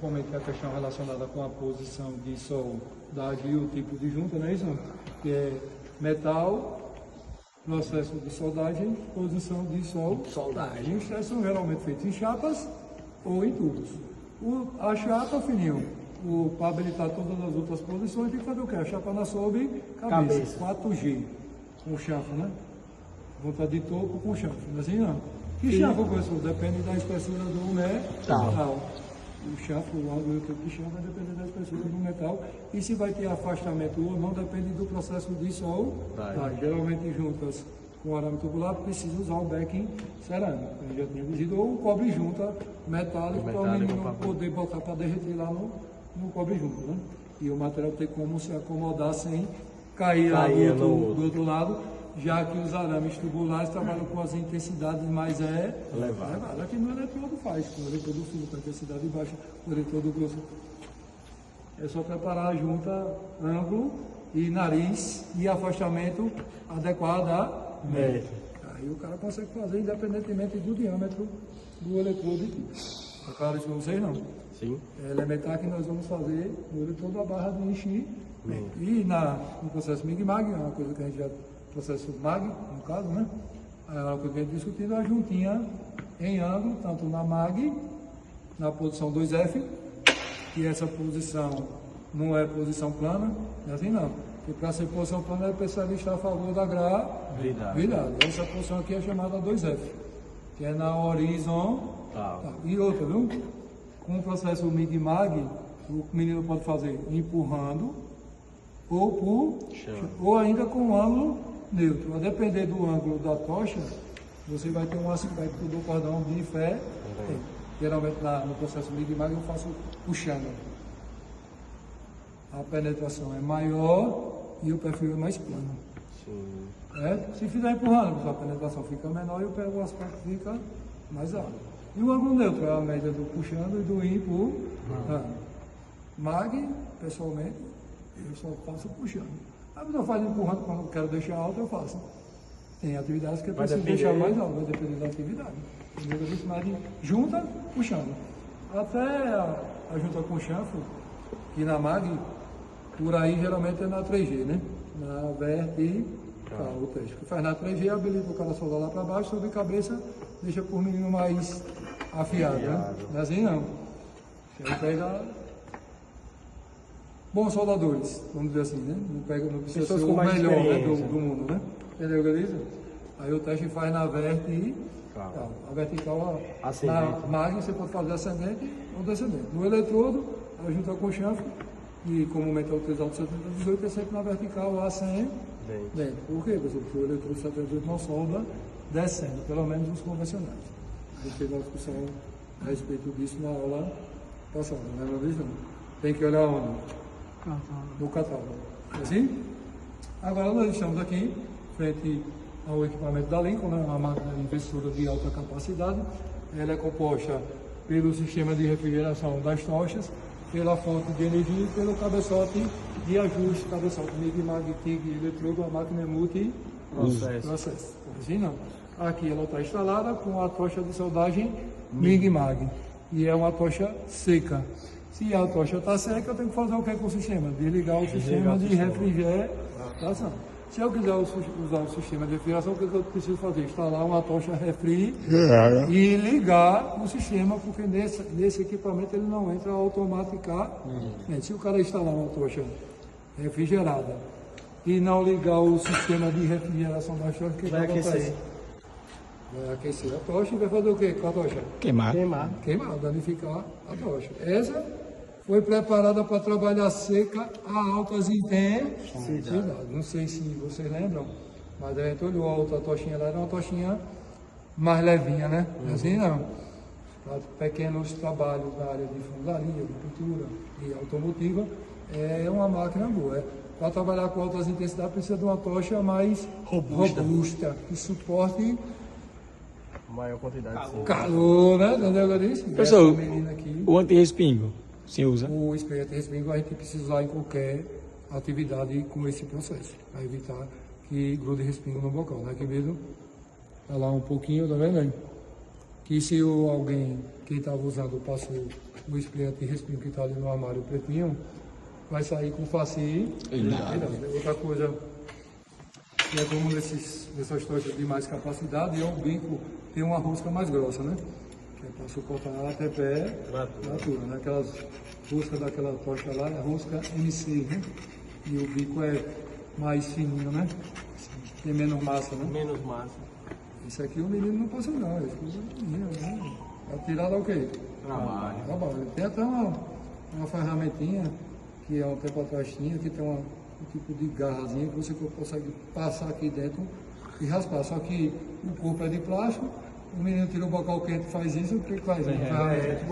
principalmente a questão relacionada com a posição de soldagem e o tipo de junta, não é isso? Que é metal, processo de soldagem, posição de soldagem. Os testes são geralmente feitos em chapas ou em tubos. A chapa, fininho, para habilitar todas as outras posições, tem que fazer o quê? A chapa na sobe, cabeça. 4G, com chanfro, né? Volta de topo com chanfro, não é assim não? Que chanfro, professor? Depende da espessura do metal. O chanfro, o ângulo do tipo de chanfro vai depender da espessura do metal. E se vai ter afastamento ou não, depende do processo de soldagem. Geralmente juntas com arame tubular precisa usar um backing cerâmico, como já tinha visto, ou um cobre junta metálico para o menino poder botar para derreter lá no cobre junta, né? E o material tem como se acomodar sem cair lá do outro lado, já que os arames tubulares trabalham com as intensidades mais elevadas. Aqui no eletrodo faz, com o eletrodo fino, com a intensidade baixa, o eletrodo grosso. É só preparar a junta, ângulo e nariz e afastamento adequado aí o cara consegue fazer independentemente do diâmetro do eletrodo aqui. Está claro isso para vocês não? Sim. É elementar que nós vamos fazer no eletrodo a barra de enchimento. E no processo MIG-MAG, é uma coisa que a gente já... processo MAG, no caso, né? É uma coisa que a gente discutido, a juntinha em ângulo, tanto na MAG, na posição 2F, e essa posição não é posição plana, não é assim não. Porque para ser posição plana, é especialista a favor da gravidade. Essa posição aqui é chamada 2F, que é na horizontal. E outra, viu? Com o processo MIG-MAG, o menino pode fazer empurrando, ou ainda com ângulo neutro. A depender do ângulo da tocha, você vai ter um aspecto do cordão de fé. Geralmente no processo MIG-MAG eu faço puxando. A penetração é maior e o perfil é mais plano. Se fizer empurrando, a penetração fica menor e o aspecto fica mais alto. E o ângulo neutro é a média do puxando e do empurrando. MAG, pessoalmente, eu só faço puxando. A pessoa faz empurrando quando eu quero deixar alto, eu faço. Tem atividades que eu preciso deixar mais alto, vai depender da atividade. Mas junta, puxando. Até a junta com chanfro, que na MAG, por aí geralmente é na 3G, né? Na vertical, o teste. O que faz na 3G habilita o cara soldar lá para baixo, sobre a cabeça, deixa por menino mais afiado, né? Não é assim não. Aí pega bons soldadores, vamos dizer assim, né? Não precisa ser o melhor, né, do mundo, né? Entendeu o que eu disse? Aí o teste faz na vertical. A vertical, na margem, você pode fazer ascendente ou descendente. No eletrodo, a junta com chanfro, e comumente é utilizado o 718, é sempre na vertical ascendente. Por quê? Porque o eletrodo 718 não solda descendo, pelo menos os convencionais. A gente fez uma discussão a respeito disso na aula passada, não lembra disso? Tem que olhar onde? No catálogo. Assim? Agora nós estamos aqui, frente ao equipamento da Lincoln, né? Uma máquina de impressora de alta capacidade. Ela é composta pelo sistema de refrigeração das tochas, pela fonte de energia e pelo cabeçote de ajuste, cabeçote MIG-MAG, TIG, eletrodo, a máquina é multi-processo. Assim não. Aqui ela está instalada com a tocha de soldagem MIG-MAG e é uma tocha seca. Se a tocha está seca, eu tenho que fazer o que com o sistema? Desligar o sistema de refrigeração. Se eu quiser usar o sistema de refrigeração, o que eu preciso fazer? Instalar uma tocha refri e ligar o sistema, porque nesse equipamento ele não entra automaticamente. Se o cara instalar uma tocha refrigerada e não ligar o sistema de refrigeração da tocha, o que vai acontecer? Vai aquecer a tocha e vai fazer o que com a tocha? Queimar, danificar a tocha. Essa foi preparada para trabalhar seca a altas intensidades. Não sei se vocês lembram, mas a gente olhou a outra tochinha lá, era uma tochinha mais levinha, né? Assim não. Para pequenos trabalhos na área de funilaria, de pintura e automotiva, é uma máquina boa. Para trabalhar com altas intensidades precisa de uma tocha mais robusta que suporte maior quantidade de calor, né? Entendeu o que eu disse? Pessoal, o anti-respingo, você usa? O spray anti-respingo a gente precisa usar em qualquer atividade com esse processo, para evitar que grude respingo no bocal, né? Aqui mesmo, tá lá um pouquinho, tá vendo aí? Que se alguém, quem estava usando, passou o spray anti-respingo que está ali no armário pretinho, vai sair com faci. Outra coisa, que é como nessas tochas de mais capacidade, o bico tem uma rosca mais grossa, né? Que é para suportar até pé, altura, né? Aquelas roscas daquela tocha lá é rosca MC, né? E o bico é mais fininho, né? Tem menos massa, né? Menos massa. Isso aqui o menino não passa não, isso aqui é menino, né? Vai tirar lá o quê? Trabalho. Tem até uma ferramentinha que há um tempo atrás tinha, que tem um tipo de garrazinha que você consegue passar aqui dentro e raspar. Só que o corpo é de plástico, o menino tira o bocal quente e faz isso, o que faz? Derrete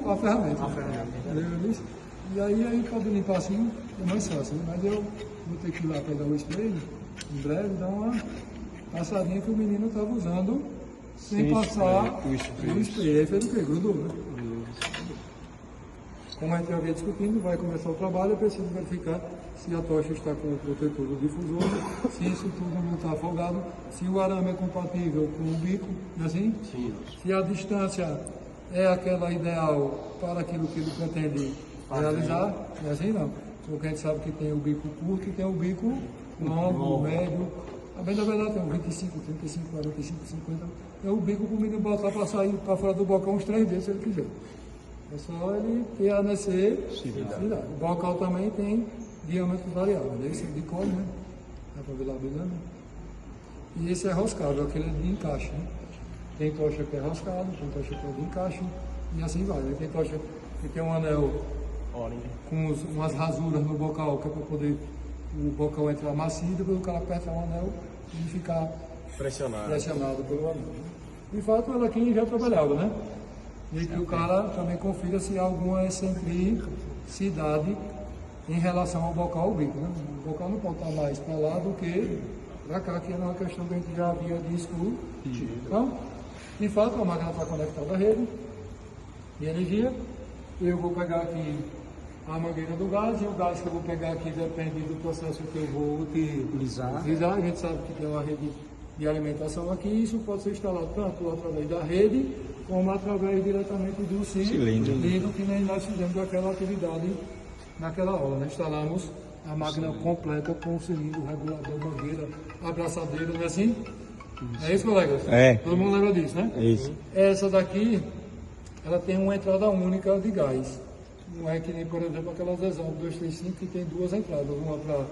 a ferramenta. E aí pode limpar assim, é mais fácil, né? Mas eu vou ter que ir lá pegar o spray, em breve, dar uma passadinha que o menino estava usando sem passar o spray. Aí fez o quê? Grudou, né? Como a gente já vinha discutindo, vai começar o trabalho, eu preciso verificar se a tocha está com o protetor do difusor, se isso tudo não está afogado, se o arame é compatível com o bico, não é assim? Sim. Se a distância é aquela ideal para aquilo que ele pretende realizar, não é assim não. Porque a gente sabe que tem o bico curto e tem o bico longo, médio. A bem da verdade tem o 25, 35, 45, 50. É o bico para o menino botar para sair para fora do balcão uns 3 vezes se ele quiser. É só ele ter a necessidade. O bocal também tem diâmetro variável, né? Esse é de cor, né? Dá para ver lá brilhando. E esse é roscável, aquele é de encaixe, né? Tem tocha que é roscado, tem tocha que é de encaixe, e assim vai, né? Tem tocha que tem um anel com umas rasuras no bocal, que é para poder o bocal entrar macio, depois o cara aperta o anel e ficar pressionado pelo anel. De fato, ela aqui já trabalhava, né? E que o cara também confira se há alguma excentricidade em relação ao bocal ao bico, né? O bocal não pode estar mais para lá do que para cá, que é uma questão que a gente já havia discutido. Então, de fato, a máquina está conectada à rede de energia. Eu vou pegar aqui a mangueira do gás, e o gás que eu vou pegar aqui depende do processo que eu vou utilizar. A gente sabe que tem uma rede de alimentação aqui, isso pode ser instalado tanto através da rede, como através diretamente do cilindro, que nem nós fizemos aquela atividade naquela aula. Né? Instalamos a máquina completa com o cilindro, regulador, mangueira, abraçadeira, não é assim? É isso, colegas? É. Todo mundo lembra disso, né? É isso. Essa daqui, ela tem uma entrada única de gás. Não é que nem, por exemplo, aquelas Exxon 235 que tem 2 entradas, uma para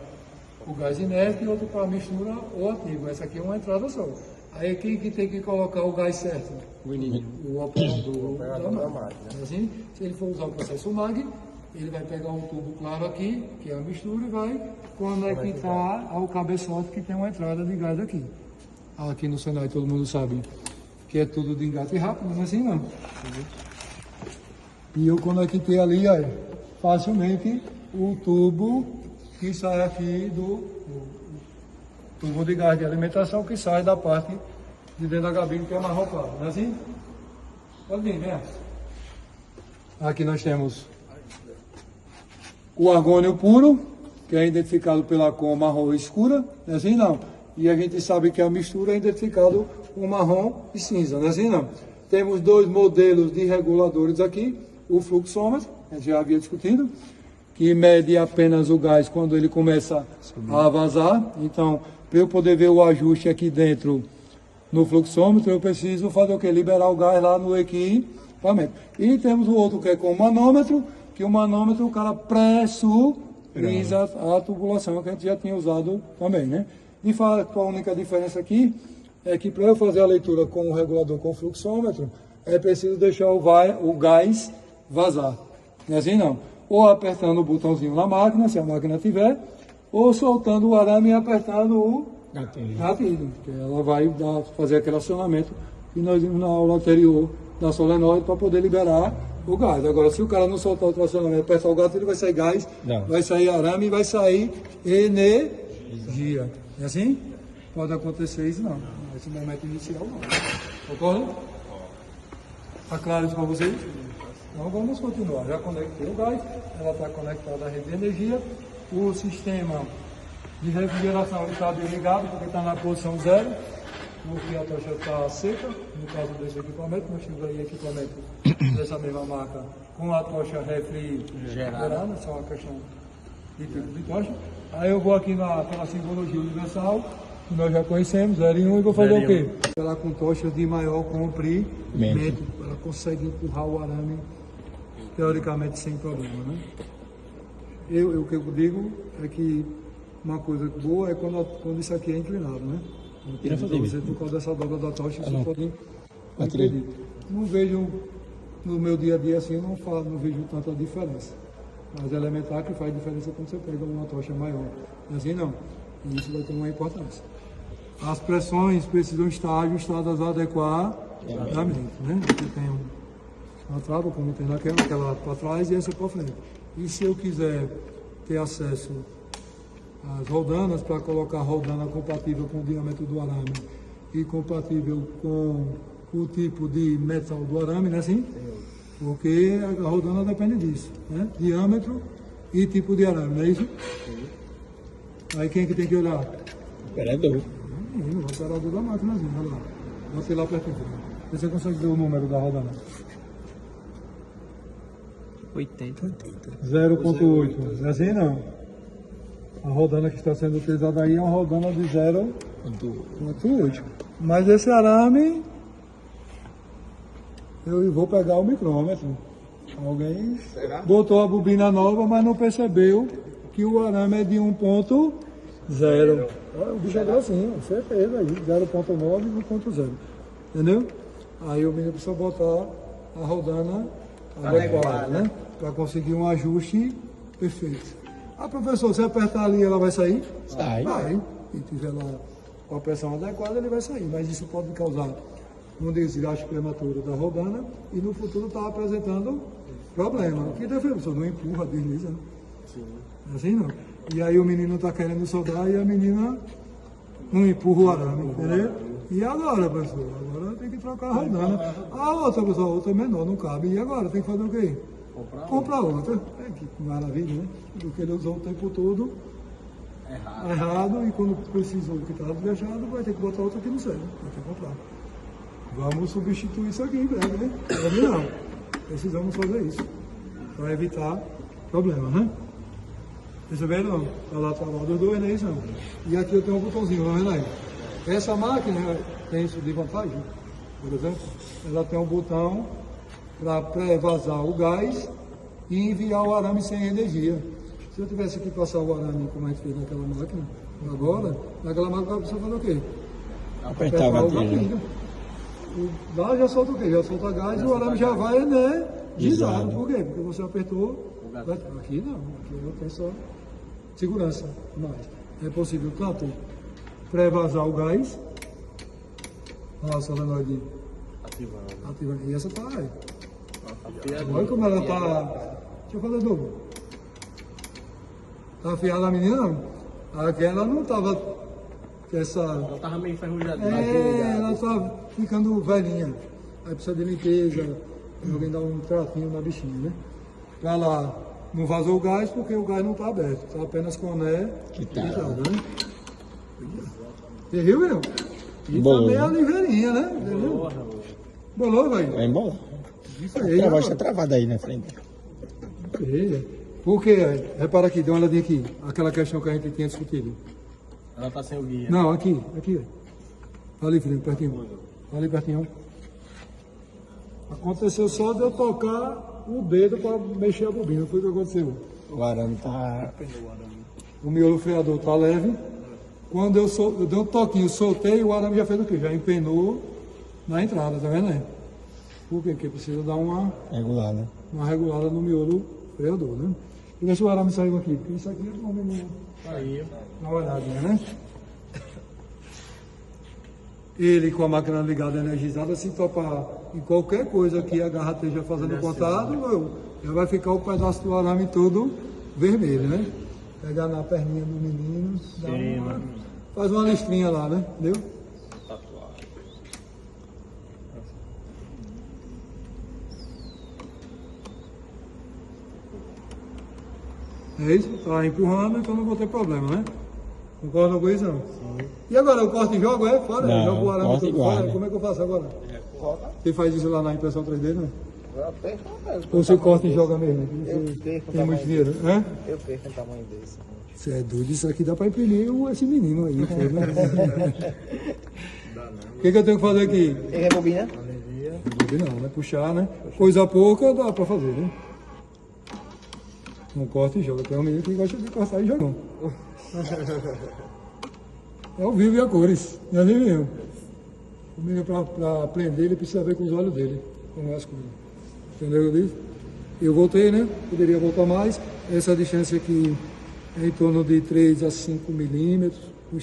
o gás inerte e outra para a mistura ou ativo. Essa aqui é uma entrada só. Aí quem que tem que colocar o gás certo? O operador da máquina. Assim, se ele for usar o processo MAG, ele vai pegar um tubo claro aqui, que é a mistura, e vai conectar ao cabeçote que tem uma entrada de gás aqui. Aqui no Senai todo mundo sabe que é tudo de engate rápido, não é assim não. E eu conectei ali, ó, facilmente o tubo que sai aqui do tubo de gás de alimentação que sai da parte de dentro da cabine que é amarrocada, não é assim? Pode vir, né? Aqui nós temos o argônio puro, que é identificado pela cor marrom escura, não é assim não? E a gente sabe que a mistura é identificado com marrom e cinza, não é assim não? Temos 2 modelos de reguladores aqui, o fluxômetro, a gente já havia discutido, que mede apenas o gás quando ele começa a vazar. Então, para eu poder ver o ajuste aqui dentro no fluxômetro, eu preciso fazer o quê? Liberar o gás lá no equipamento. E temos o outro que é com o manômetro, que o manômetro o cara pressuriza a tubulação, que a gente já tinha usado também, né? De fato, a única diferença aqui é que para eu fazer a leitura com o regulador com o fluxômetro, é preciso deixar o gás vazar. Não é assim não. Ou apertando o botãozinho na máquina, se a máquina tiver, ou soltando o arame e apertando o gatilho, que ela vai fazer aquele acionamento que nós vimos na aula anterior da solenoide para poder liberar o gás. Agora, se o cara não soltar o tracionamento, apertar o gatilho, vai sair gás, vai sair arame e vai sair energia. É assim? Pode acontecer isso não. Nesse momento inicial não. Ocorre? Está claro isso para vocês? Então vamos continuar. Já conectei o gás, ela está conectada à rede de energia. O sistema de refrigeração está desligado porque está na posição 0, porque a tocha está seca. No caso desse equipamento, nós temos aí equipamento dessa mesma marca, com a tocha refrigerada, só uma questão de tipo de tocha. Aí eu vou aqui pela simbologia universal, que nós já conhecemos, 0 e 1, e vou fazer o quê? Ela com tocha de maior comprimento, ela consegue empurrar o arame, teoricamente, sem problema, né? O que eu digo é que uma coisa boa é quando isso aqui é inclinado, né? Então, você, por causa dessa dobra da tocha, você pode impedir. Não vejo, no meu dia a dia assim, não vejo tanta diferença. Mas é elementar que faz diferença quando você pega uma tocha maior. Assim não. E isso vai ter uma importância. As pressões precisam estar ajustadas adequadamente, né? Aqui tem uma trava, como tem aquela para trás e essa para frente. E se eu quiser ter acesso às roldanas, para colocar a roldana compatível com o diâmetro do arame e compatível com o tipo de metal do arame, né? Assim? Porque a roldana depende disso, né? Diâmetro e tipo de arame, não é isso? Aí quem que tem que olhar? Operador. O operador da máquina, olha lá. Bota lá pertinho. Você consegue ver o número da roldana? 80. 0.8. Não é assim não. A rodana que está sendo utilizada aí é uma rodana de 0.8. Mas esse arame, eu vou pegar o micrômetro. Alguém botou a bobina nova, mas não percebeu que o arame é de 1.0. O bicho é grossinho, certeza aí, 0.9 e 1.0. Entendeu? Aí o menino precisa botar a rodana adequada, né? Para conseguir um ajuste perfeito. Ah, professor, se apertar ali, ela vai sair? Sai. Vai. Se tiver lá com a pressão adequada, ele vai sair. Mas isso pode causar um desgaste prematuro da rodana e no futuro está apresentando problema. Que deve, professor? Não empurra, desliza. Né? Sim. Assim não. E aí o menino está querendo soldar e a menina não empurra o arame, entendeu? E agora, professor? Agora tem que trocar a rodana. A outra, professor, a outra é menor, não cabe. E agora? Tem que fazer o quê? Comprar outra. É que maravilha, né? Porque ele usou o tempo todo errado e quando precisou que estava deixado, vai ter que botar outra que não serve. Vai ter que comprar. Vamos substituir isso aqui em breve, né? Não. Precisamos fazer isso. Para evitar problemas, né? Perceberam? Está lá dos dois, não é isso? Não. E aqui eu tenho um botãozinho, não é? Essa máquina tem isso de vantagem, por exemplo. Ela tem um botão para pré-vazar o gás e enviar o arame sem energia. Se eu tivesse que passar o arame como a gente fez naquela máquina, agora, naquela máquina você fazer o quê? Apertar o gatilho. Lá já solta o quê? Já solta gás e o arame já vai energizado. Por quê? Porque você apertou. Aqui não, aqui eu tenho só segurança. Mas é possível tanto pré-vazar o gás, a solenoide ativando. E essa tá aí. Olha como ela tá. Deixa eu fazer de novo. Tá afiada a menina não. Aquela não tava. Ela tava meio enferrujada. Ela tá ficando velhinha. Aí precisa de limpeza. Alguém dá um tratinho na bichinha, né? Pra lá, não vazou o gás porque o gás não está aberto, está apenas com né ligado, né? Você viu, meu? E tá meio livreirinha, né? Entendeu? Bolou, velho? Vai embora. Isso aí. A voz está travada aí na frente. Por quê? Repara aqui, dá uma olhadinha aqui. Aquela questão que a gente tinha discutido. Ela está sem o guia. Não, aqui. Ali, filho, pertinho. Ali, pertinho. Aconteceu só de eu tocar o dedo para mexer a bobina. Foi o que aconteceu. O arame está... O miolo freador está leve. Quando eu dei um toquinho, soltei, o arame já fez o quê? Já empenou na entrada, tá vendo aí? Por quê? Porque precisa dar uma regulada no miolo freador, né? E ver se o arame saiu aqui. Porque isso aqui é bom, menino. Aí. Dá uma olhadinha, né? Ele com a máquina ligada energizada, se topar em qualquer coisa que a garra esteja fazendo contato, já vai ficar o pedaço do arame todo vermelho, né? Pegar na perninha do menino, faz uma listrinha lá, né? Entendeu? É isso? Tá empurrando, então não vou ter problema, né? Concorda com isso, não? Sim. E agora, eu corto e jogo, é? Fora? Não, jogo o arame todo fora. Né? Como é que eu faço agora? Você faz isso lá na impressão 3D, não? Ou você corta e joga mesmo? Eu perco Tem muito dinheiro, né? Eu perco um tamanho desse. Você é doido, isso aqui dá para imprimir esse menino aí. Pô, né? O que eu tenho que fazer aqui? Tem rebobina? Não, né? Puxar, né? Coisa pouca dá para fazer, né? Não corta e joga. Tem um menino que gosta de cortar e jogar. É ao vivo e a cores, não é nem mesmo? O menino para aprender, ele precisa ver com os olhos dele, como é as coisas. Entendeu o que eu disse? Eu voltei, né? Poderia voltar mais. Essa distância aqui é em torno de 3 a 5 milímetros, um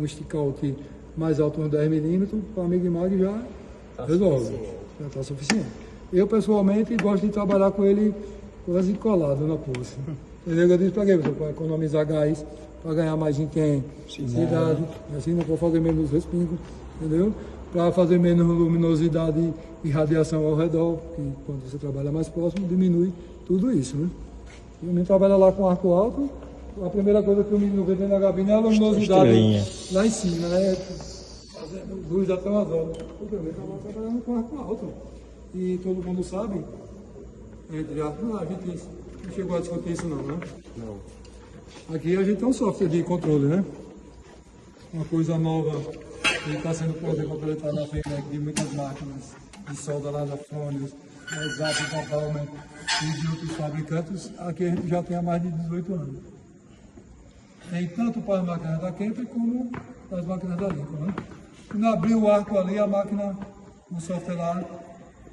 stick-out mais alto uns 10 milímetros, para a Mig-Mag já resolve, já está suficiente. Eu, pessoalmente, gosto de trabalhar com ele quase colado na pulse. Entendeu? Eu disse para quê? Para economizar gás, para ganhar mais intensidade, assim não vou fazer menos respingos, entendeu? Para fazer menos luminosidade e radiação ao redor, porque quando você trabalha mais próximo, diminui tudo isso, né? E o menino trabalha lá com arco alto, a primeira coisa que o menino vê dentro da gabina é a luminosidade lá em cima, né? Fazendo luz até umas horas. Porque o menino estava trabalhando com arco alto. E todo mundo sabe, entre aspas, a gente não chegou a discutir isso não, né? Não. Aqui a gente tem um software de controle, né? Uma coisa nova que está sendo, por exemplo, apresentado na frente de muitas máquinas de solda lá da Fronius, da Exato, da Palmer e de outros fabricantes. Aqui a gente já tem há mais de 18 anos. Tem tanto para as máquinas da Kemper como para as máquinas da Lincoln, né? Quando abrir o arco ali, a máquina, o software lá,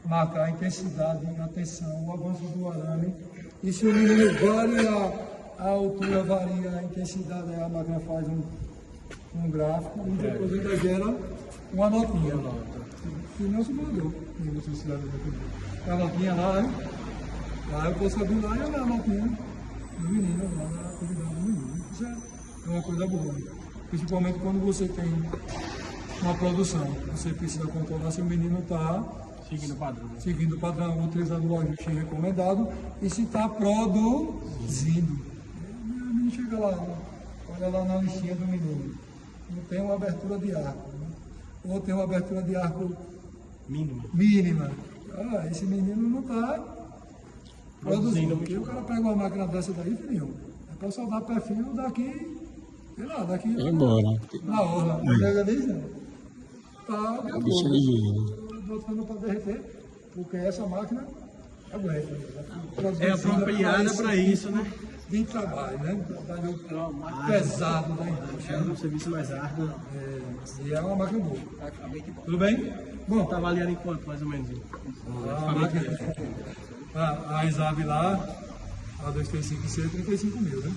marca a intensidade, a tensão, o avanço do arame. E se o menino varia, a altura varia, a intensidade, a máquina faz um gráfico e depois ainda gera uma notinha. E não se mandou. A notinha lá, né? Lá eu posso abrir lá e olhar a notinha do menino, lá na atividade do menino. Isso é uma coisa boa. Principalmente quando você tem uma produção. Você precisa controlar se o menino está seguindo o padrão, utilizando o ajuste recomendado e se está produzindo. O menino chega lá, olha lá na listinha do menino. Não tem uma abertura de arco, né? Ou tem uma abertura de arco mínima. Ah, esse menino não está produzindo. Porque o cara pega uma máquina dessa daí, filhinho, é para soldar perfil daqui, sei lá, daqui na hora. Pega disso, tá botando para derreter, porque essa máquina aguenta. É apropriada para isso, né? De trabalho, né? Trabalho pesado da indústria. É um serviço mais árduo. E é uma máquina boa. Tudo bem? Bom, Está avaliando em quanto, mais ou menos? a máquina, a Isab lá, a 235C, 35 mil, né?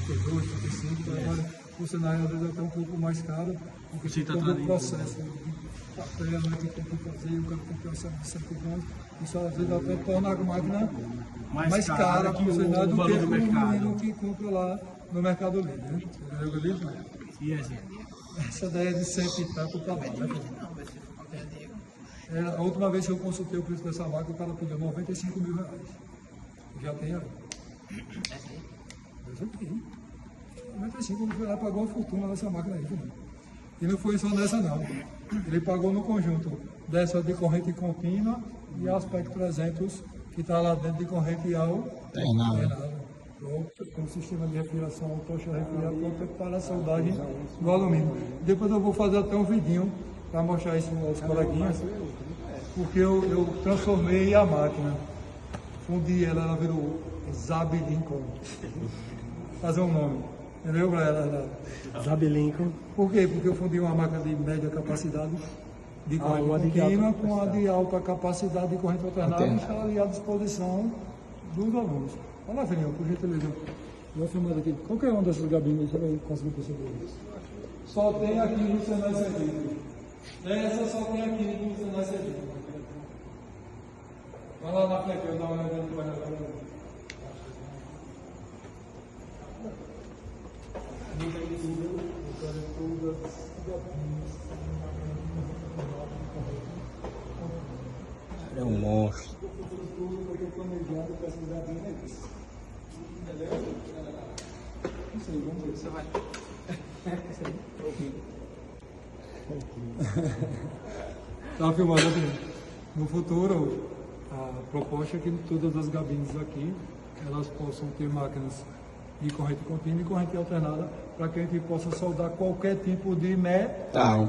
32, 35, agora o cenário às vezes é até um pouco mais caro, porque tem todo o processo de papel, né, que tem que fazer, o cara tem que ter uma certidão, isso às vezes até torna a máquina mais cara para o cenário do que o menino que compra lá no Mercado Livre, né? Entendeu o que eu disse? E essa? Essa ideia de 100 e tanto para lá, né? A última vez que eu consultei o preço dessa máquina, o cara pediu 95 mil reais. Já tem aí. Essa aqui. 95 mil reais, pagou uma fortuna nessa máquina aí também. E não foi só nessa não. Ele pagou no conjunto dessa de corrente contínua e aspecto 300 que está lá dentro de corrente alternada. Pronto, com sistema de refrigeração, tocha refrigerada, pronto para a soldagem do alumínio. Depois eu vou fazer até um vidinho para mostrar isso aos coleguinhas, porque eu transformei a máquina. Fundi ela virou Zab Lincoln. Fazer um nome. Entendeu, galera? Zab Lincoln. Por quê? Porque eu fundi uma máquina de média capacidade de corrente contínua com a de alta capacidade de corrente alternada e está ali à disposição dos alunos. Olha lá, filhinho, por gentileza. Vou filmar aqui. Qualquer uma dessas gabinas você vai conseguir perceber isso. Só tem aqui no Senai Serviço. Essa só tem aqui no Senai Serviço. Vai lá na frente, eu dar uma olhada no painel. É um monstro. Não sei, vamos ver. Você vai. Tá filmando aqui. No futuro, A proposta é que todas as gabines aqui, elas possam ter máquinas de corrente contínua e corrente alternada, para que a gente possa soldar qualquer tipo de metal.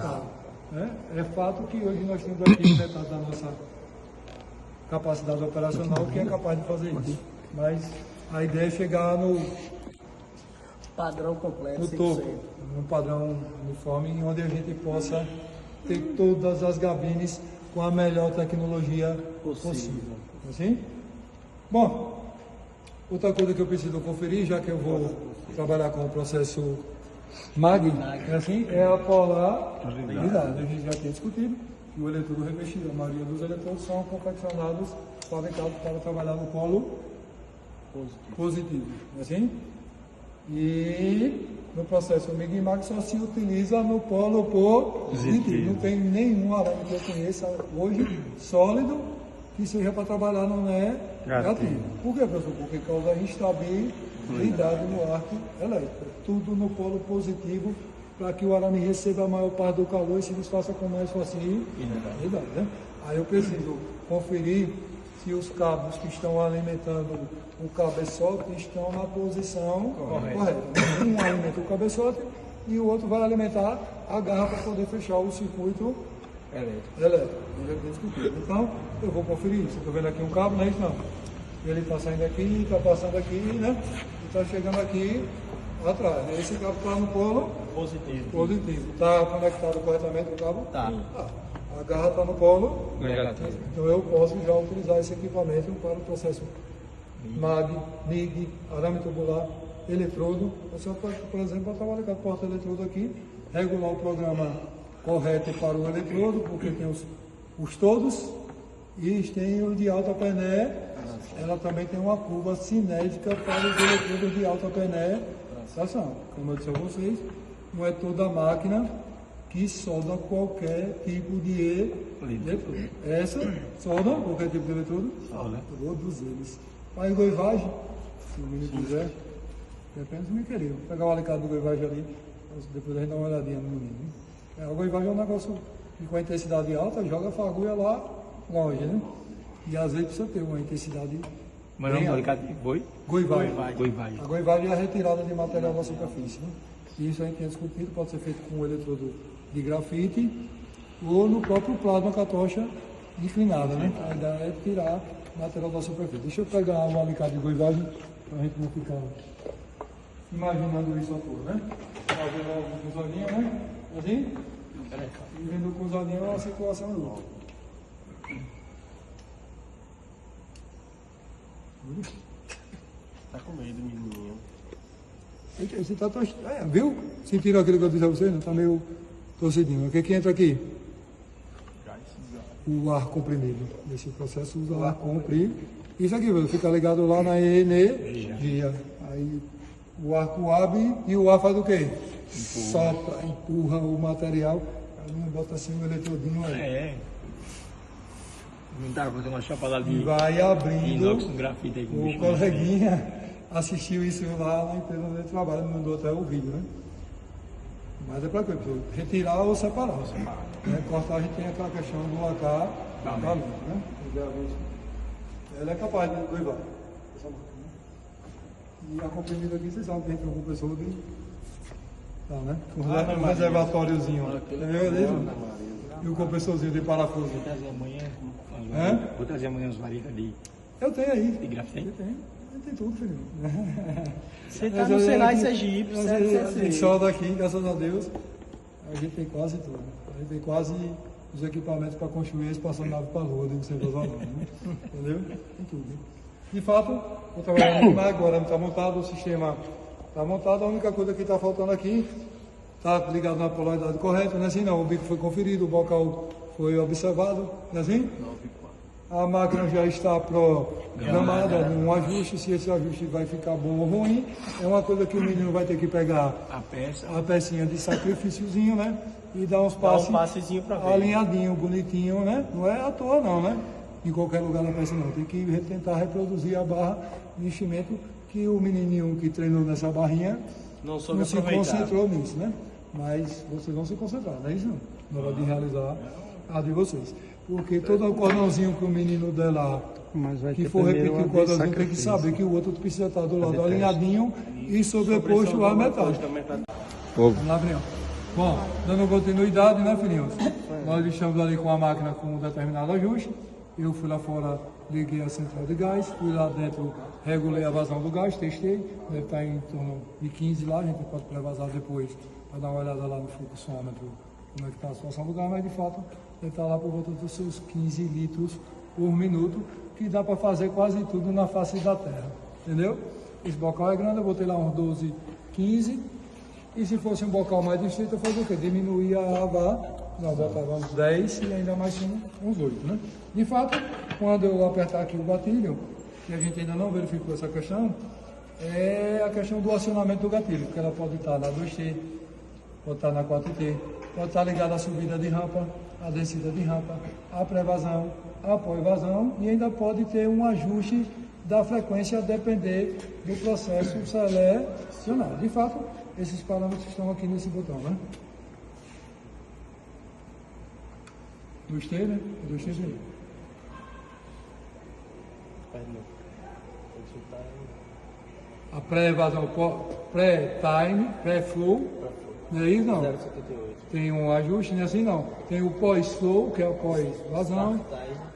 Né? É fato que hoje nós temos aqui metade da nossa capacidade operacional que é capaz de fazer isso. Mas a ideia é chegar no Padrão completo, topo, num padrão uniforme, onde a gente possa ter todas as gabines com a melhor tecnologia possível. Assim? Bom, outra coisa que eu preciso conferir, já que eu vou trabalhar com o processo MAG, é a polaridade. A gente já tinha discutido que o eletrodo revestido, a maioria dos eletrodos são confeccionados, fabricados para trabalhar no polo positivo. Assim? E no processo MIG e MAG só se utiliza no polo positivo. Não tem nenhum arame que eu conheça hoje sólido que seja para trabalhar no negativo. Por quê, professor? Porque causa instabilidade no arco elétrico. Tudo no polo positivo para que o arame receba a maior parte do calor e se desfaça com mais facilidade. Né? Aí eu preciso conferir se os cabos que estão alimentando o cabeçote estão na posição correta. Um alimenta o cabeçote e o outro vai alimentar a garra para poder fechar o circuito elétrico. Então, eu vou conferir isso. Estou vendo aqui um cabo, não é isso não. Ele está saindo aqui, está passando aqui, né? E está chegando aqui atrás. Esse cabo está no polo positivo. Está conectado corretamente o cabo? Tá. A garra está no polo negativo. Então eu posso já utilizar esse equipamento para o processo MAG, MIG, arame tubular, eletrodo. Você pode, por exemplo, trabalhar com a porta eletrodo aqui, regular o programa correto para o eletrodo, porque tem os todos e tem o de alta penetração. Ela também tem uma curva cinética para os eletrodos de alta penetração. Como eu disse a vocês, não é toda máquina que solda qualquer tipo de eletrodo. Essa solda qualquer tipo de eletrodo? Todos eles. A engoivagem, se o menino quiser, depende do meu querido. Vou pegar o alicate do engoivagem ali, depois a gente dá uma olhadinha no menino. A engoivagem é um negócio que com a intensidade alta joga a fagulha lá longe, né? E às vezes precisa ter uma intensidade. Mas não é um alicate de goivagem. A goivagem é a retirada de material da superfície, né? Isso a gente tem discutido, pode ser feito com um eletrodo de grafite ou no próprio plasma com a tocha inclinada, né? A ideia é tirar material da superfície. Deixa eu pegar um alicate de goivagem para a gente não ficar imaginando isso à toa, né? Fazendo um cruzadinho, né? Assim? E vendo o cruzadinho é uma circulação do outro. Tá com medo, menininho. Você tá viu? Sentiram aquilo que eu disse a vocês? Não tá meio torcidinho. O que entra aqui? O ar comprimido. Esse processo usa ar comprimido. Isso aqui, fica ligado lá na energia. Aí o ar coabre e o ar faz o quê? Sopra, empurra o material. Aí bota assim o eletrodinho aí. Não dá pra fazer uma chapada de vai abrindo. inox com grafite aí com o bicho. O coleguinha assistiu isso lá na empresa onde ele trabalha, me mandou até o vídeo, né? Mas é para quê? Retirar ou separar. Né? Cortar, a gente tem aquela questão do lacar, né? Ela é capaz de levar essa máquina. E a comprimida aqui, vocês sabem que a gente tem um compressor de. Tá, né? Um reservatóriozinho. E o compressorzinho de parafuso. Vou trazer amanhã uns varilhas de. Eu tenho aí. De grafite? Eu tenho. Tem tudo, filho. Você tá no Senai Sergipe, a gente solda aqui, graças a Deus, a gente tem quase tudo. A gente tem quase os equipamentos para construir a espaçonave para a Lua, digo sem vazar não, né? Entendeu? Tem tudo. De fato, vou trabalhar no MAG, agora está montado, o sistema está montado, a única coisa que está faltando aqui, está ligado na polaridade correta, não é assim não, o bico foi conferido, o bocal foi observado, não é assim? A máquina já está programada, um ajuste, se esse ajuste vai ficar bom ou ruim, é uma coisa que o menino vai ter que pegar a pecinha de sacrifíciozinho, né? E dar uns passos alinhadinho, bonitinho, né? Não é à toa não, né? Em qualquer lugar na peça não. Tem que tentar reproduzir a barra de enchimento que o menininho que treinou nessa barrinha não se concentrou nisso, né? Mas vocês vão se concentrar, não é isso? Na hora de realizar a de vocês. Porque todo o cordãozinho que o menino der lá Mas vai que ter for primeiro repetir o uma de quadradinho, tem que sacrifício. saber que o outro precisa estar do lado alinhadinho e sobreposto à metade. Vamos lá, filhinho. Bom, dando continuidade, né, filhinhos? Nós estamos ali com a máquina com um determinado ajuste. Eu fui lá fora, liguei a central de gás, fui lá dentro, regulei a vazão do gás, testei. Deve estar em torno de 15 lá, a gente pode pré-vazar depois para dar uma olhada lá no fluxômetro, como é que está a situação do gás, mas de fato deve estar lá por volta dos seus 15 litros por minuto, que dá para fazer quase tudo na face da terra, entendeu? Esse bocal é grande, eu botei lá uns 12, 15, e se fosse um bocal mais distrito, eu fazia o quê? Diminuía a água, nós botávamos 10 e ainda mais uns 8, né? De fato, quando eu apertar aqui o gatilho, que a gente ainda não verificou essa questão, é a questão do acionamento do gatilho, porque ela pode estar na 2T, pode estar na 4T, pode estar ligada à subida de rampa, à descida de rampa, à pré-vazão, à pós-vazão e ainda pode ter um ajuste da frequência a depender do processo selecionado. De fato, esses parâmetros estão aqui nesse botão, né? 2T, né? 2T, sim. A pré-evasão, pré-time, pré-flow, não é isso não? 0,78. Tem um ajuste, não é assim não. Tem o pós-flow, que é o pós-vazão,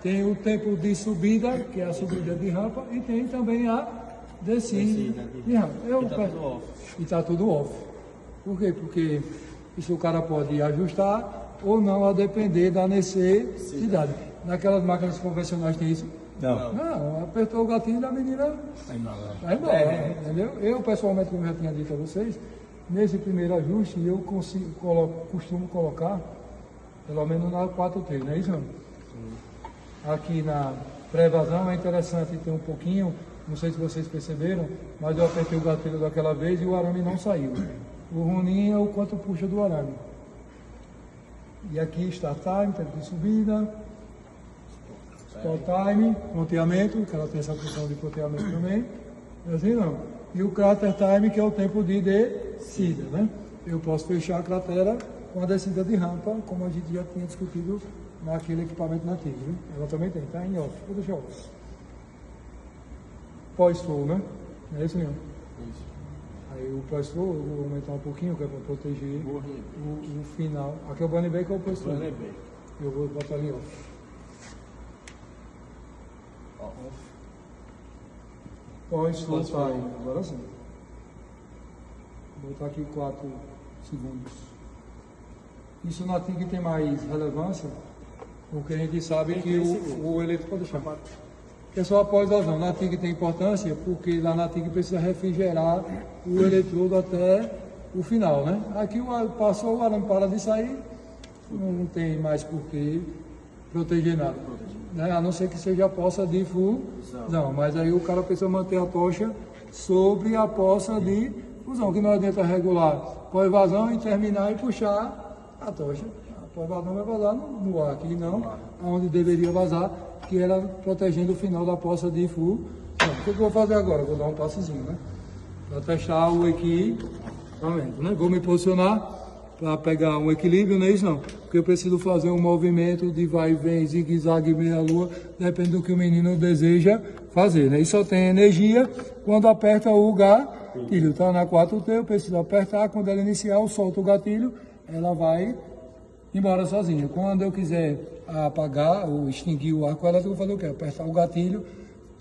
tem o tempo de subida, que é a subida de rampa, e tem também a descida de rampa. E está tudo off. Por quê? Porque isso o cara pode ajustar ou não, a depender da necessidade. Naquelas máquinas convencionais tem isso? Não, apertou o gatilho, a menina vai embora, entendeu? Eu, pessoalmente, como já tinha dito a vocês, nesse primeiro ajuste, eu costumo colocar, pelo menos na 4T, não é isso? Aqui na pré-vazão é interessante ter um pouquinho, não sei se vocês perceberam, mas eu apertei o gatilho daquela vez e o arame não saiu. O ruim é o quanto puxa do arame. E aqui está time, tempo de subida, stop time, ponteamento, que ela tem essa função de ponteamento também, não é assim não. E o crater time, que é o tempo de descida, né? Eu posso fechar a cratera com a descida de rampa, como a gente já tinha discutido naquele equipamento nativo, né? Ela também tem, tá em off, vou deixar off. Pós-flow, né? É isso mesmo. Aí o pós-flow, eu vou aumentar um pouquinho, que é para proteger o final. Aqui é o bunny bay, que é o pós-flow. Eu vou botar ali off. Pós-flow time, agora sim. Vou botar aqui 4 segundos. Isso na TIG tem mais relevância, porque a gente sabe que o eletrodo pode deixar. É só a pós-vazão. Na TIG tem importância, porque lá na TIG precisa refrigerar o eletrodo até o final, né? Aqui passou, o arame para de sair, não tem mais por que proteger nada. Né? A não ser que seja a poça de fusão, mas aí o cara precisa manter a tocha sobre a poça de fusão, que não adianta regular pós-vazão e terminar e puxar a tocha. A pós-vazão vai vazar no ar, aqui não, onde deveria vazar, que era protegendo o final da poça de fusão. O que eu vou fazer agora? Vou dar um passezinho, né? Para testar o equipamento, né? Vou me posicionar para pegar um equilíbrio, não é isso não? Porque eu preciso fazer um movimento de vai e vem, zigue-zague, meia-lua, depende do que o menino deseja fazer, né? E só tem energia quando aperta o gatilho, tá? Na 4T eu preciso apertar, quando ela iniciar eu solto o gatilho, ela vai embora sozinha. Quando eu quiser apagar ou extinguir o arco elétrico, eu vou fazer o quê? Apertar o gatilho.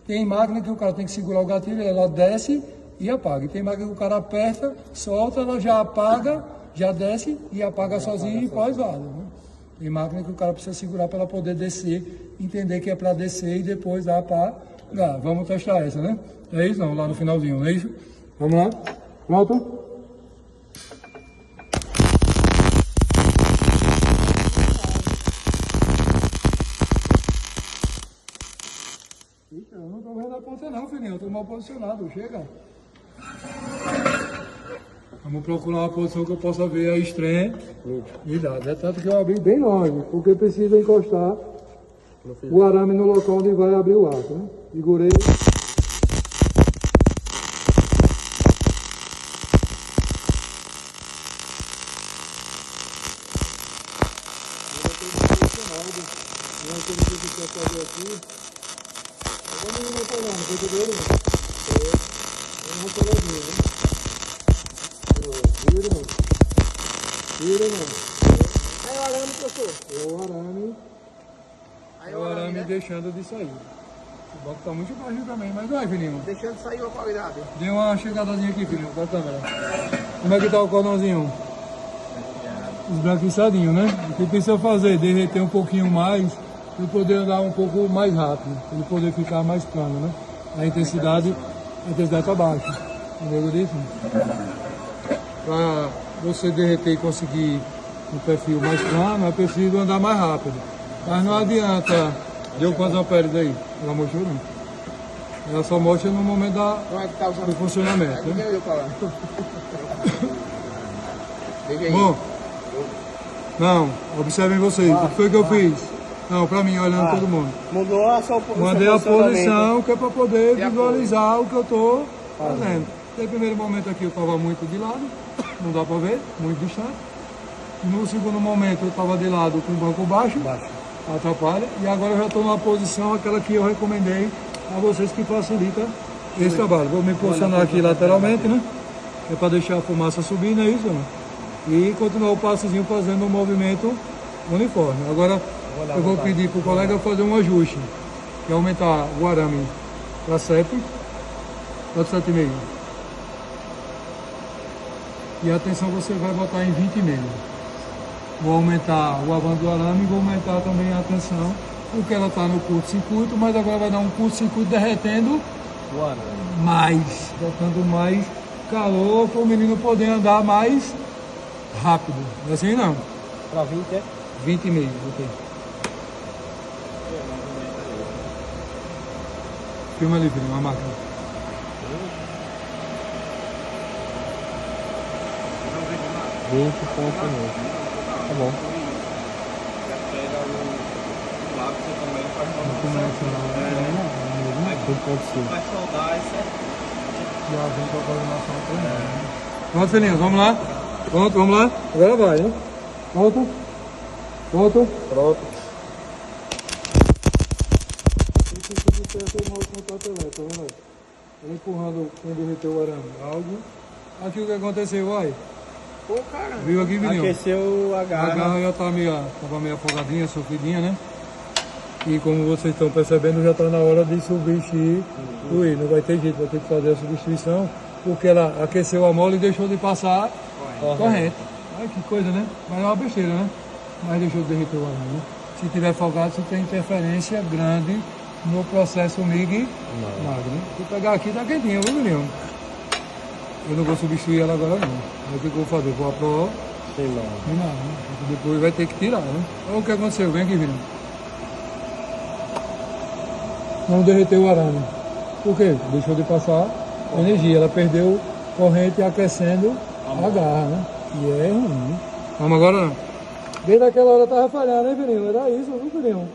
Tem máquina que o cara tem que segurar o gatilho, ela desce e apaga. E tem máquina que o cara aperta, solta, ela já apaga, já desce e apaga sozinha e pós-vaza, né? Tem máquina que o cara precisa segurar para ela poder descer, entender que é para descer e depois dar para apagar. Vamos testar essa, né? É isso não, lá no finalzinho, não é isso? Vamos lá? Pronto? Eu não estou vendo a ponta não, filhinho, eu estou mal posicionado, chega. Vamos procurar uma posição que eu possa ver a extremidade. É tanto que eu abri bem longe, porque precisa encostar o arame no local onde vai abrir o arco, né? Segurei. Vamos ir falando, cuida dele, né? Vamos falar, né? Vira, não. Aí o arame, professor. É o arame deixando de sair. O banco tá muito baixo também, mas vai, filhinho. Deixando sair a qualidade. Dê uma chegadazinha aqui, filhinho, com a câmera. Como é que tá o cordãozinho? Esbranquiçadinho, né? O que precisa fazer? Derreter um pouquinho mais para poder andar um pouco mais rápido, para ele poder ficar mais plano, né? A intensidade tá baixa. Entendeu disso? Para você derreter e conseguir um perfil mais plano, é preciso andar mais rápido. Mas não adianta. Deu quantos amperes aí? Ela mostrou não? Ela só mostra no momento Como é que tá usando? do funcionamento. Né? Eu falar. Bom, não, observem vocês. O que foi que eu fiz? Não, pra mim, olhando todo mundo. Mudou a sua posição. Mandei a posição que é para poder visualizar o que eu estou fazendo. No primeiro momento aqui eu estava muito de lado, não dá para ver, muito distante. No segundo momento eu estava de lado com o banco baixo, atrapalha. E agora eu já estou numa posição, aquela que eu recomendei a vocês, que facilita esse trabalho. Vou me posicionar aqui lateralmente, né? É para deixar a fumaça subir, não é isso? Né? E continuar o passezinho fazendo um movimento uniforme. Agora eu vou pedir para o colega fazer um ajuste, que é aumentar o arame para 7, para 7,5. E a tensão você vai botar em 20,5. Vou aumentar o avanço do arame e vou aumentar também a tensão, porque ela está no curto-circuito, mas agora vai dar um curto-circuito derretendo mais, botando mais calor para o menino poder andar mais rápido. Não é assim não? Para 20 é? 20,5, botei. Filma ali, filho, uma máquina. Tá bom. Pronto, filhinhos, vamos lá. Pronto, vamos lá. Agora vai, né? Pronto. Pronto. Pronto. Ela empurrando quem derreteu o arame. Algo. Aqui o que aconteceu, vai. Pô, cara. Viu aqui, Vininho? Aqueceu a A garra. garra já tá tava meio afogadinha, sofridinha, né? E como vocês estão percebendo, já está na hora de substituir. Não vai ter jeito, vai ter que fazer a substituição, porque ela aqueceu a mola e deixou de passar corrente. Ai, que coisa, né? Mas é uma besteira, né? Mas deixou de derreter o arame, né? Se tiver folgado, você tem interferência grande no processo MIG-MAG, né? Vou pegar aqui, tá quentinho, viu, menino? Eu não vou substituir ela agora, não. Aí o que eu vou fazer? Vou aprovar. Sei lá. Não, né? Depois vai ter que tirar, né? Olha o que aconteceu, vem aqui, menino. Não derreteu o arame. Por quê? Deixou de passar energia. Ela perdeu corrente aquecendo a garra, né? E é ruim, né? Vamos agora? Desde aquela hora tava falhando, hein, filhinho? Era isso, viu, filhinho?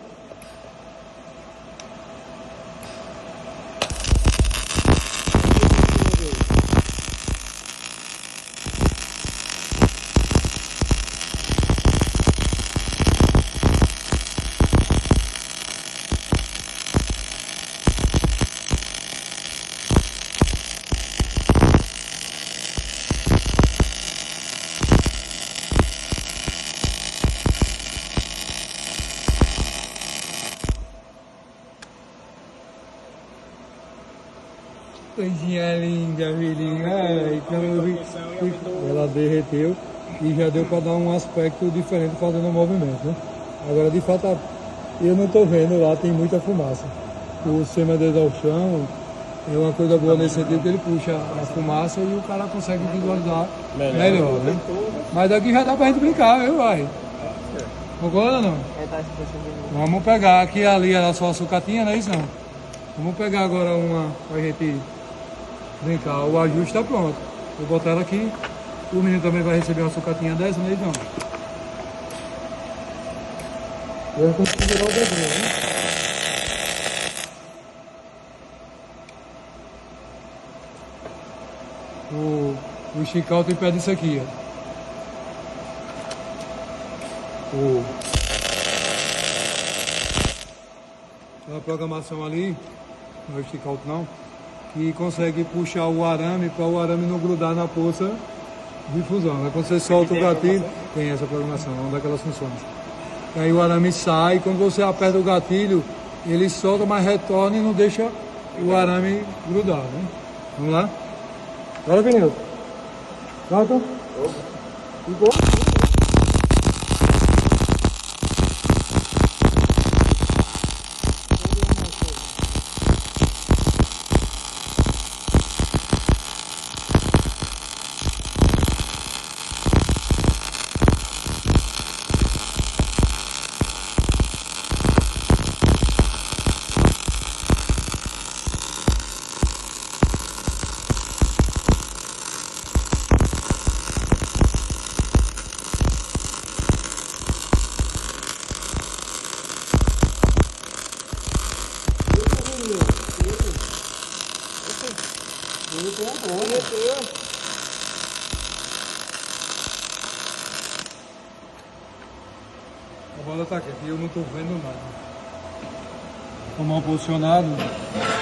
Coisinha linda, filhinho. Ai, quando eu vi, ela derreteu e já deu para dar um aspecto diferente fazendo o movimento, né? Agora, de fato, eu não estou vendo lá, tem muita fumaça. O semi-exaustão é uma coisa boa nesse sentido, que ele puxa a fumaça e o cara consegue visualizar melhor, né? Mas daqui já dá pra gente brincar, viu, vai? Concorda ou não? Vamos pegar aqui ali era só a sucatinha, não é isso não? Vamos pegar agora uma pra gente brincar. O ajuste está pronto. Vou botar ela aqui. O menino também vai receber uma sucatinha dessa, não é isso não? Eu consigo virar o dedinho, né? O chicote impede isso aqui, ó. Tem uma programação ali não vai esticar alto não, que consegue puxar o arame para o arame não grudar na poça de fusão. Né? Quando você solta o gatilho, tem essa programação, é uma daquelas funções. E aí o arame sai, quando você aperta o gatilho, ele solta, mas retorna e não deixa o arame grudar. Né? Vamos lá? Bora, Vinícius. Pronto? Ficou? A bola está aqui, eu não estou vendo nada. Estou mal posicionado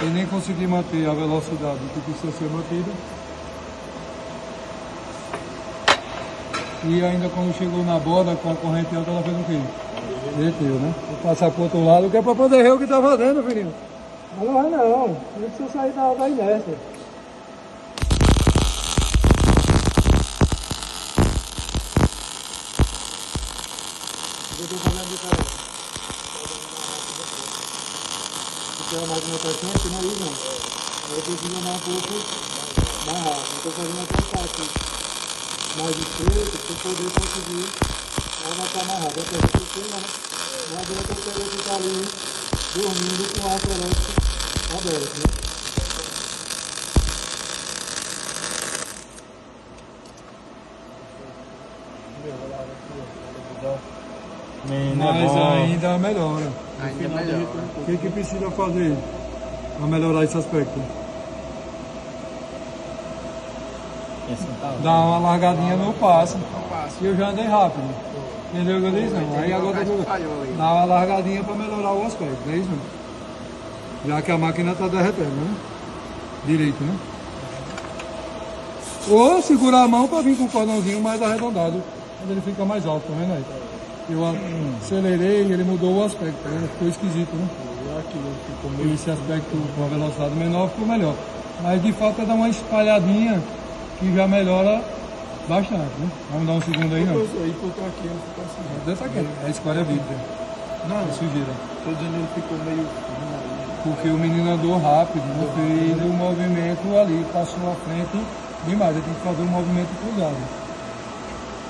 e nem consegui manter a velocidade que precisa ser mantida. E ainda quando chegou na borda com a corrente alta, ela fez o quê? Deteu, né? Vou passar para o outro lado, que é para poder ver o que está fazendo, filhinho. Mas não vai não, não precisa sair da inércia. Eu estou fazendo diferente. Porque a máquina está quente, não é isso, não? Eu preciso andar um pouco mais rápido. Eu estou fazendo até um passo mais estreito para poder conseguir avançar mais rápido. Até porque não adianta eu querer ficar ali dormindo com o arco elétrico aberto, né? Mas ainda melhora. Ainda melhor. O que precisa fazer para melhorar esse aspecto? Dar uma largadinha no passo. E eu já andei rápido. Entendeu o que eu disse? Não. Aí agora eu dar uma largadinha para melhorar o aspecto, não é isso? Já que a máquina está derretendo, né? Direito, né? Ou segurar a mão para vir com o cordãozinho mais arredondado, quando ele fica mais alto, tá vendo aí? Eu acelerei e ele mudou o aspecto, né? Ficou esquisito, né? Esse aspecto com a velocidade menor ficou melhor. Mas de fato é dar uma espalhadinha que já melhora bastante, né? Vamos dar um segundo aí, não? Dessa aqui, a escolha é vida. Não, é sujeira. Tô dizendo ele ficou meio... Porque o menino andou rápido, não fez o movimento ali, passou à frente demais. Ele tem que fazer um movimento cruzado.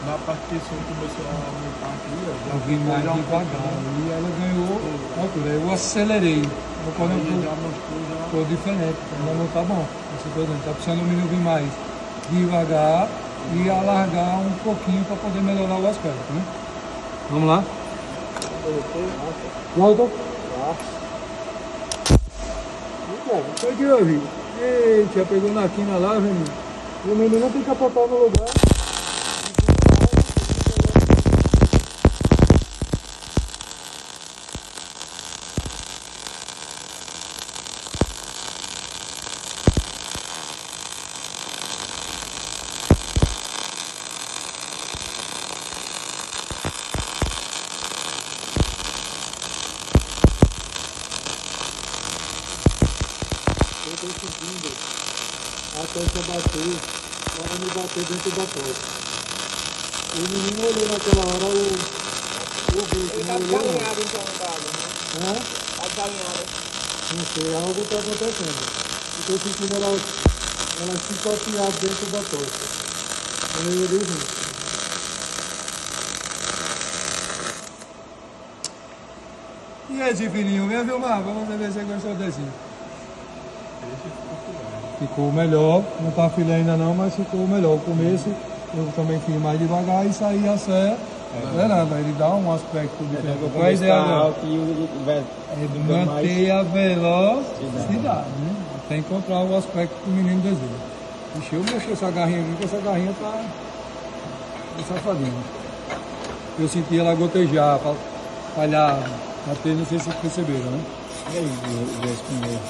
Na parte que o começou a aumentar aqui, Eu vim mais devagar e ela ganhou altura. Eu acelerei. Estou diferente, ainda não está bom. Está precisando o menino vir mais devagar e alargar um pouquinho para poder melhorar o aspecto, né? Vamos lá? Volta. Foi que eu vi. Eita, pegou na quina lá, menino. O menino tem que apontar no lugar. Eu estou subindo até você bater, para me bater dentro da porta. O menino olhou naquela hora o bicho, não olhou não. então, Hã? Tá desalinhado. Não sei, algo está acontecendo. Estou sentindo ela chicotear dentro da porta. Eu disse. E esse filhinho, vem filmar, vamos ver se você gostou desse. Ficou melhor, não está filé ainda não, mas ficou melhor. O começo eu também fiz mais devagar e saí a sé. Ele dá um aspecto diferente. Qual é a ideia agora? É manter a velocidade, né? Até encontrar o aspecto que o menino deseja. Deixa eu mexer essa garrinha aqui, porque essa garrinha tá safadinha. Eu senti ela gotejar, falhar, bater, não sei se vocês perceberam, né? E aí, os primeiros?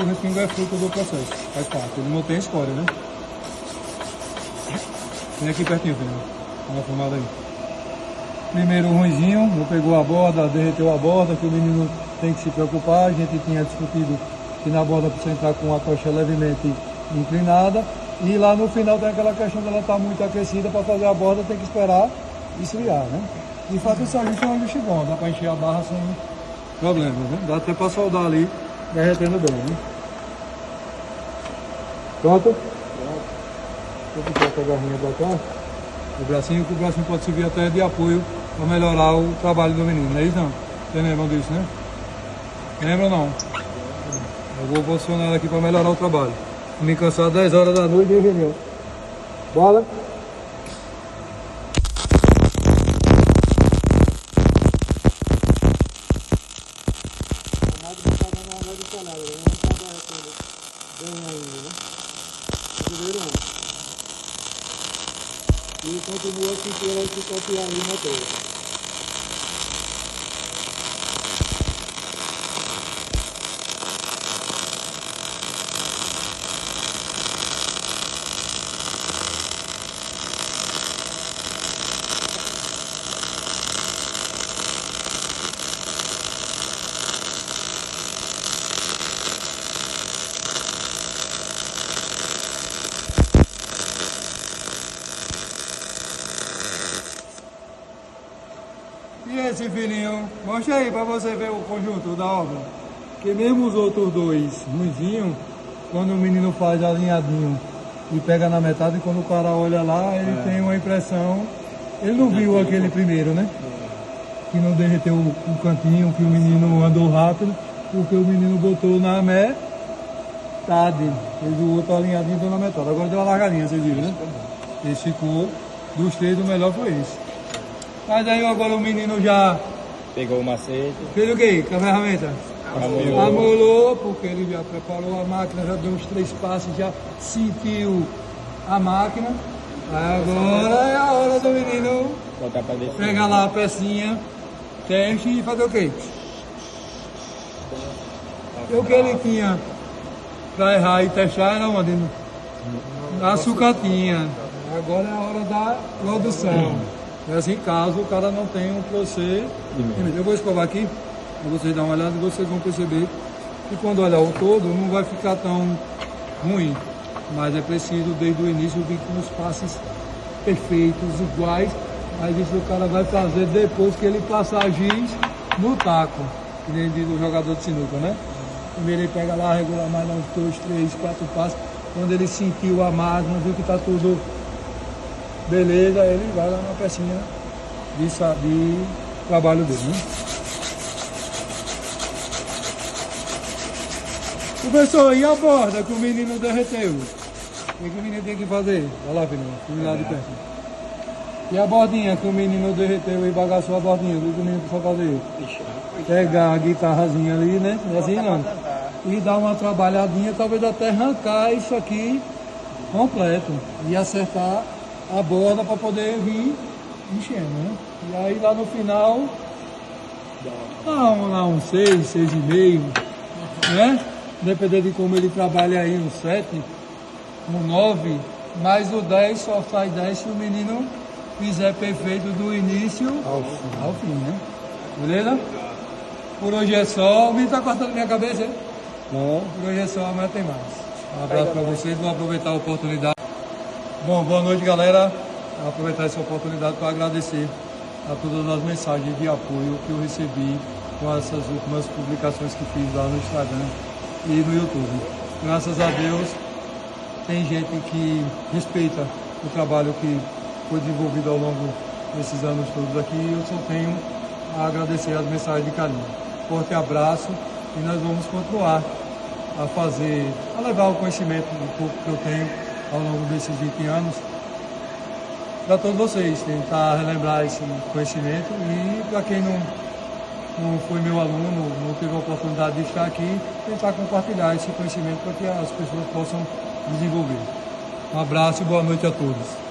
o respingo é fruto do processo, faz parte, ele não tem escória, né? Vem aqui pertinho, filho. Dá uma filmada aí. Primeiro ruinzinho, não pegou a borda, derreteu a borda, que o menino tem que se preocupar. A gente tinha discutido que na borda precisa entrar com a coxa levemente inclinada. E lá no final tem aquela questão dela estar muito aquecida, para fazer a borda tem que esperar esfriar, né? De fato esse ajuste é um ajuste bom, dá para encher a barra sem problema, né? Dá até para soldar ali, derretendo bem, né? Pronto? Vou puxar essa garrinha para cá, o bracinho, que o bracinho pode servir até de apoio para melhorar o trabalho do menino, não é isso não? Vocês lembram disso, né? Lembram ou não? Eu vou posicionar ela aqui para melhorar o trabalho. Me cansar 10 horas da noite e reunião. Bola! E continua aqui pela que copiar ali na tela. E esse filhinho, mostra aí para você ver o conjunto da obra. Porque mesmo os outros dois ruinzinhos, quando o menino faz alinhadinho e pega na metade, quando o cara olha lá, ele tem uma impressão. Ele não viu aquele primeiro, né? Que não derreteu o cantinho, que o menino andou rápido, porque o menino botou na metade. Fez o outro alinhadinho e deu na metade. Agora deu uma largadinha, vocês viram, né? Esse ficou, dos três, o melhor foi esse. Mas aí agora o menino já Pegou o macete. fez o quê? Com a ferramenta? Amolou. Amolou, porque ele já preparou a máquina, já deu uns 3 passos, já sentiu a máquina. Aí agora é a hora do menino Botar pra descer. pegar lá a pecinha, teste e fazer o quê? O que ele tinha para errar e testar era onde? Na sucatinha. Agora é a hora da produção. É assim, caso o cara não tenha um proceder. Eu vou escovar aqui, para vocês darem uma olhada e vocês vão perceber que quando olhar o todo não vai ficar tão ruim. Mas é preciso desde o início vir com os passes perfeitos, iguais. Mas isso o cara vai fazer depois que ele passar giz no taco, que nem diz o jogador de sinuca, né? Primeiro ele pega lá, regula mais uns 2, 3, 4 passos. Quando ele sentiu a máquina, viu que está tudo beleza, ele vai lá na pecinha de trabalho dele, né? Professor, e a borda que o menino derreteu? O que o menino tem que fazer? Olha lá, filho, lá de perto. E a bordinha que o menino derreteu e bagaçou a bordinha, o que o menino precisa fazer? Pegar a guitarrazinha ali, né? Não é assim não. E dar uma trabalhadinha, talvez até arrancar isso aqui completo e acertar a borda para poder vir enchendo, né? E aí lá no final, lá um 6, 6,5, né? Dependendo de como ele trabalha aí, um 7, um 9, mas o 10 só faz 10 se o menino fizer perfeito do início ao fim, né? Beleza? Por hoje é só. O menino tá cortando minha cabeça, hein? Não. Por hoje é só, amanhã tem mais. Um abraço para vocês, vou aproveitar a oportunidade. Bom, boa noite, galera. Vou aproveitar essa oportunidade para agradecer a todas as mensagens de apoio que eu recebi com essas últimas publicações que fiz lá no Instagram e no YouTube. Graças a Deus, tem gente que respeita o trabalho que foi desenvolvido ao longo desses anos todos aqui, e eu só tenho a agradecer as mensagens de carinho. Forte abraço e nós vamos continuar a levar o conhecimento do pouco que eu tenho ao longo desses 20 anos para todos vocês, tentar relembrar esse conhecimento, e para quem não foi meu aluno, não teve a oportunidade de estar aqui, tentar compartilhar esse conhecimento para que as pessoas possam desenvolver. Um abraço e boa noite a todos.